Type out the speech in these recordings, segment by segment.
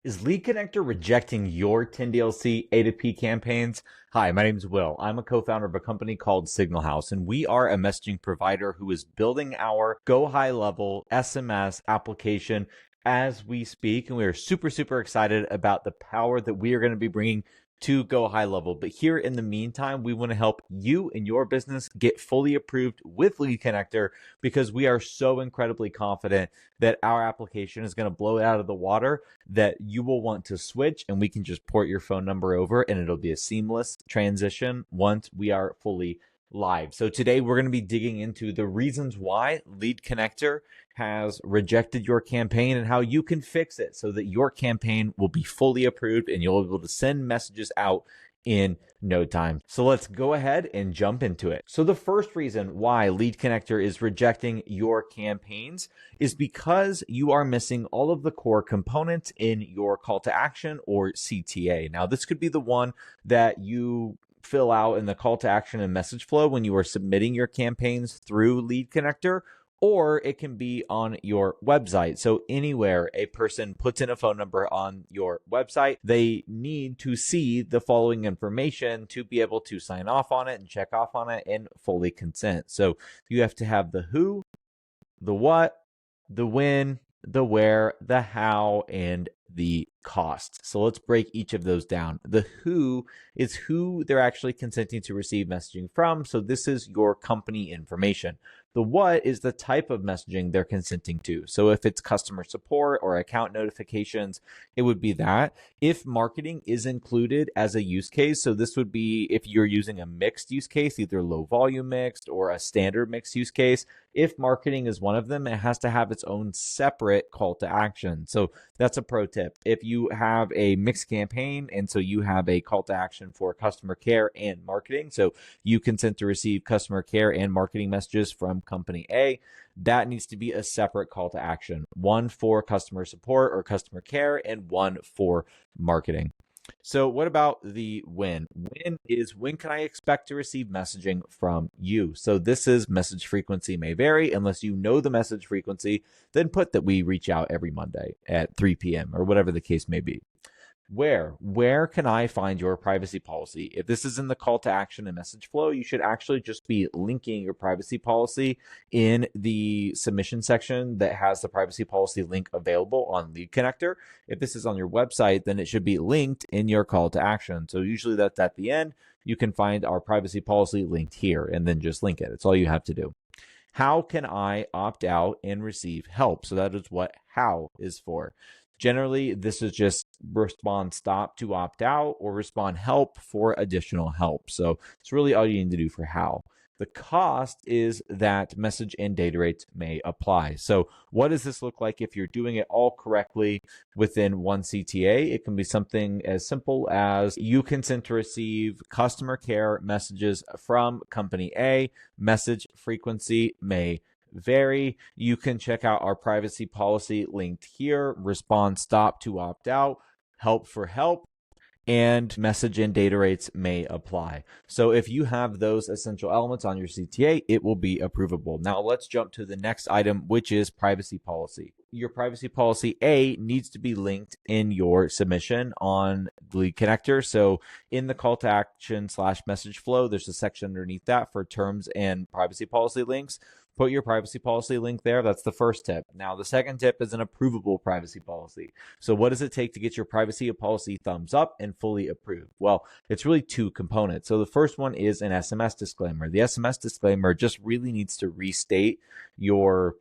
Is LeadConnector rejecting your 10DLC A2P campaigns? Hi, my name is Will. I'm a co-founder of a company called SignalHouse, and we are a messaging provider who is building our GoHighLevel SMS application as we speak. And we are super excited about the power that we are going to be bringing to GoHighLevel. But here in the meantime, we want to help you and your business get fully approved with LeadConnector because we are so incredibly confident that our application is going to blow it out of the water, that you will want to switch and we can just port your phone number over and it'll be a seamless transition once we are fully live. So today we're going to be digging into the reasons why LeadConnector has rejected your campaign and how you can fix it so that your campaign will be fully approved and you'll be able to send messages out in no time. So let's go ahead and jump into it. So the first reason why LeadConnector is rejecting your campaigns is because you are missing all of the core components in your call to action or CTA. Now, this could be the one that you fill out in the call to action and message flow when you are submitting your campaigns through LeadConnector, or it can be on your website. So anywhere a person puts in a phone number on your website, they need to see the following information to be able to sign off on it and check off on it and fully consent. So you have to have the who, the what, the when, the where, the how, and the cost. So let's break each of those down. The who is who they're actually consenting to receive messaging from. So this is your company information. The what is the type of messaging they're consenting to. So if it's customer support or account notifications, it would be that. If marketing is included as a use case, so this would be if you're using a mixed use case, either low volume mixed or a standard mixed use case. If marketing is one of them, it has to have its own separate call to action. So that's a pro tip. If you have a mixed campaign and so you have a call to action for customer care and marketing, so you consent to receive customer care and marketing messages from company A, that needs to be a separate call to action, one for customer support or customer care and one for marketing. So what about the when? When can I expect to receive messaging from you? So this is message frequency may vary. Unless you know the message frequency, then put that we reach out every Monday at 3 p.m. or whatever the case may be. Where can I find your privacy policy? If this is in the call to action and message flow, you should actually just be linking your privacy policy in the submission section that has the privacy policy link available on LeadConnector. If this is on your website, then it should be linked in your call to action. So usually that's at the end. You can find our privacy policy linked here and then just link it. It's all you have to do. How can I opt out and receive help? So that is what how is for. Generally, this is just respond stop to opt out or respond help for additional help. So it's really all you need to do for how. The cost is that message and data rates may apply. So what does this look like if you're doing it all correctly within one CTA? It can be something as simple as you consent to receive customer care messages from company A. Message frequency may vary. You can check out our privacy policy linked here. Respond stop to opt out, help for help, and message and data rates may apply. So if you have those essential elements on your CTA, it will be approvable. Now let's jump to the next item, which is privacy policy. Your privacy policy A needs to be linked in your submission on LeadConnector. So in the call to action / message flow, there's a section underneath that for terms and privacy policy links. Put your privacy policy link there. That's the first tip. Now, the second tip is an approvable privacy policy. So what does it take to get your privacy policy thumbs up and fully approved? Well, it's really two components. So the first one is an SMS disclaimer. The SMS disclaimer just really needs to restate your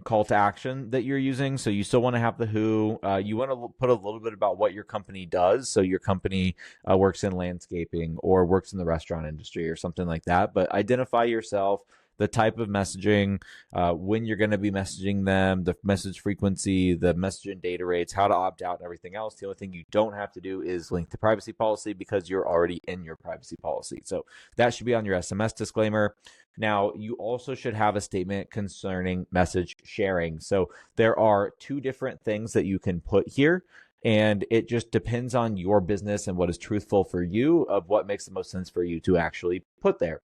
call to action that you're using. So you still want to have the who. You want to put a little bit about what your company does. So your company works in landscaping or works in the restaurant industry or something like that. But identify yourself, the type of messaging, when you're going to be messaging them, the message frequency, the message and data rates, how to opt out, and everything else. The only thing you don't have to do is link to privacy policy because you're already in your privacy policy. So that should be on your SMS disclaimer. Now, you also should have a statement concerning message sharing. So there are two different things that you can put here. And it just depends on your business and what is truthful for you of what makes the most sense for you to actually put there.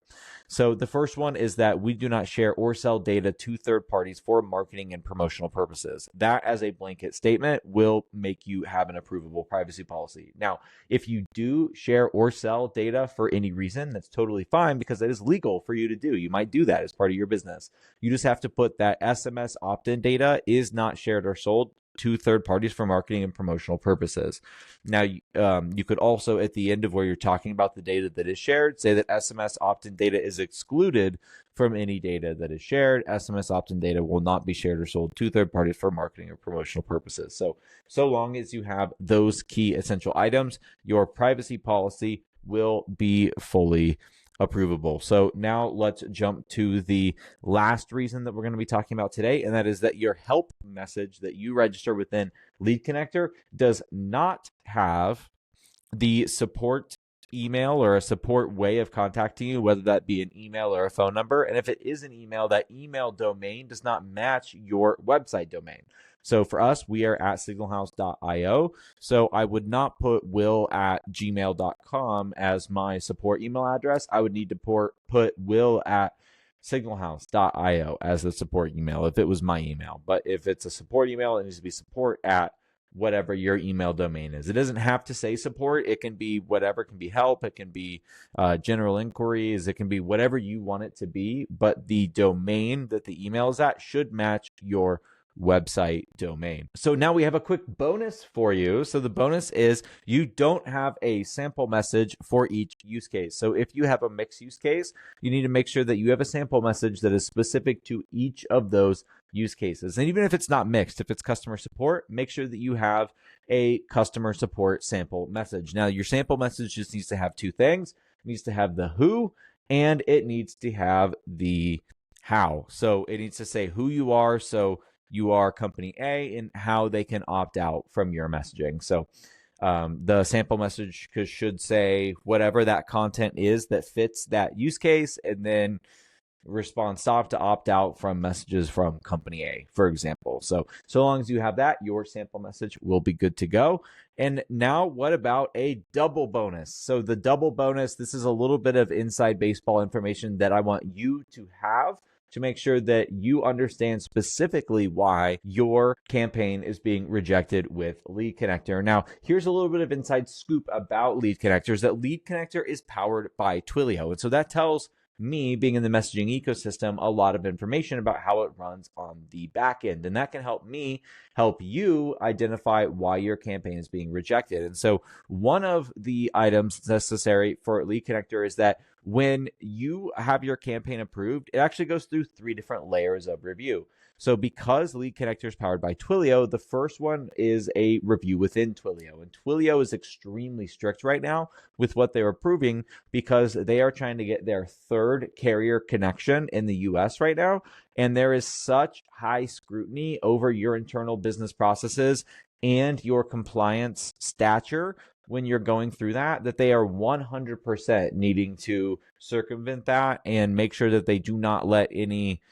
So the first one is that we do not share or sell data to third parties for marketing and promotional purposes. That as a blanket statement will make you have an approvable privacy policy. Now, if you do share or sell data for any reason, that's totally fine because it is legal for you to do. You might do that as part of your business. You just have to put that SMS opt-in data is not shared or sold to third parties for marketing and promotional purposes. Now, you could also, at the end of where you're talking about the data that is shared, say that SMS opt-in data is excluded from any data that is shared. SMS opt-in data will not be shared or sold to third parties for marketing or promotional purposes. So long as you have those key essential items, your privacy policy will be fully approvable. So now let's jump to the last reason that we're going to be talking about today, and that is that your help message that you register within LeadConnector does not have the support email or a support way of contacting you, whether that be an email or a phone number. And if it is an email, that email domain does not match your website domain. So for us, we are at signalhouse.io. So I would not put will@gmail.com as my support email address. I would need to put will@signalhouse.io as the support email if it was my email. But if it's a support email, it needs to be support at whatever your email domain is. It doesn't have to say support. It can be whatever. It can be help. It can be general inquiries. It can be whatever you want it to be. But the domain that the email is at should match your website domain. So now we have a quick bonus for you. So the bonus is you don't have a sample message for each use case. So if you have a mixed use case, you need to make sure that you have a sample message that is specific to each of those use cases. And even if it's not mixed, if it's customer support, make sure that you have a customer support sample message. Now, your sample message just needs to have two things. It needs to have the who, and it needs to have the how. So it needs to say who you are. So you are company A and how they can opt out from your messaging. So the sample message should say whatever that content is that fits that use case, and then respond stop to opt out from messages from company A, for example. So long as you have that, your sample message will be good to go. And now what about a double bonus? So the double bonus, this is a little bit of inside baseball information that I want you to have to make sure that you understand specifically why your campaign is being rejected with LeadConnector. Now, here's a little bit of inside scoop about LeadConnector, is that LeadConnector is powered by Twilio. And so that tells me, being in the messaging ecosystem, a lot of information about how it runs on the back end. And that can help me help you identify why your campaign is being rejected. And so one of the items necessary for LeadConnector is that when you have your campaign approved, it actually goes through 3 different layers of review. So because LeadConnector is powered by Twilio, the first one is a review within Twilio. And Twilio is extremely strict right now with what they're approving because they are trying to get their 3rd carrier connection in the US right now. And there is such high scrutiny over your internal business processes and your compliance stature when you're going through that they are 100% needing to circumvent that and make sure that they do not let any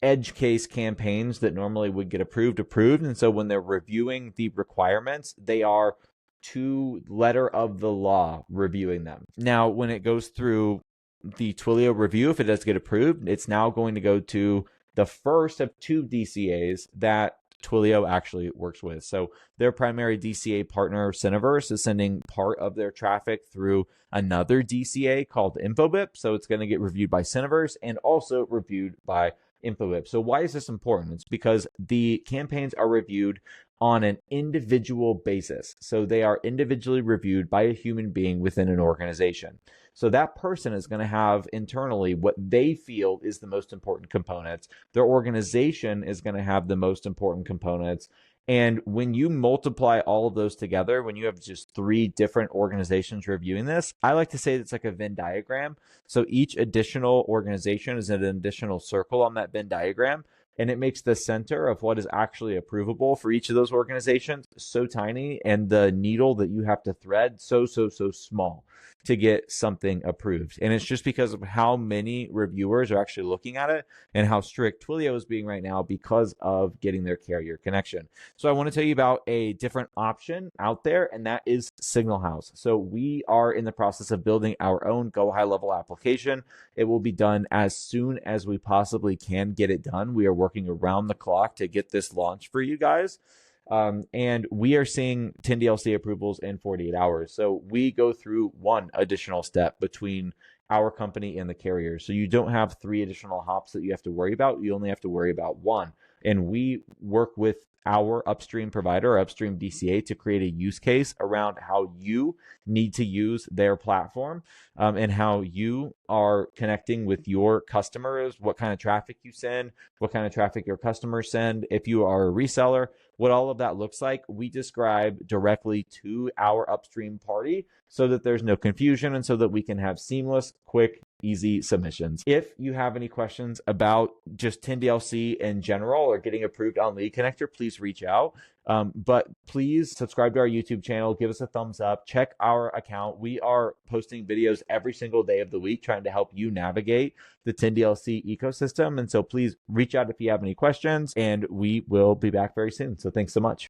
edge case campaigns that normally would get approved. And so when they're reviewing the requirements, they are to letter of the law reviewing them. Now, when it goes through the Twilio review, if it does get approved, it's now going to go to the first of 2 DCAs that Twilio actually works with. So their primary DCA partner, Cineverse, is sending part of their traffic through another DCA called InfoBip. So it's going to get reviewed by Cineverse and also reviewed by InfoBip. So why is this important? It's because the campaigns are reviewed on an individual basis. So they are individually reviewed by a human being within an organization. So that person is going to have internally what they feel is the most important components. Their organization is going to have the most important components. And when you multiply all of those together, when you have just 3 different organizations reviewing this, I like to say it's like a Venn diagram. So each additional organization is an additional circle on that Venn diagram. And it makes the center of what is actually approvable for each of those organizations so tiny, and the needle that you have to thread so small. to get something approved. And it's just because of how many reviewers are actually looking at it and how strict Twilio is being right now because of getting their carrier connection. So I want to tell you about a different option out there, and that is SignalHouse. So we are in the process of building our own GoHighLevel application. It will be done as soon as we possibly can get it done. We are working around the clock to get this launched for you guys. And we are seeing 10DLC approvals in 48 hours. So we go through one additional step between our company and the carrier. So you don't have 3 additional hops that you have to worry about. You only have to worry about one. And we work with our upstream provider, or upstream DCA, to create a use case around how you need to use their platform, and how you are connecting with your customers, what kind of traffic you send, what kind of traffic your customers send. If you are a reseller, what all of that looks like, we describe directly to our upstream party so that there's no confusion and so that we can have seamless, quick, easy submissions. If you have any questions about just 10DLC in general or getting approved on LeadConnector, please reach out. But please subscribe to our YouTube channel, give us a thumbs up, check our account. We are posting videos every single day of the week trying to help you navigate the 10DLC ecosystem. And so please reach out if you have any questions, and we will be back very soon. So thanks so much.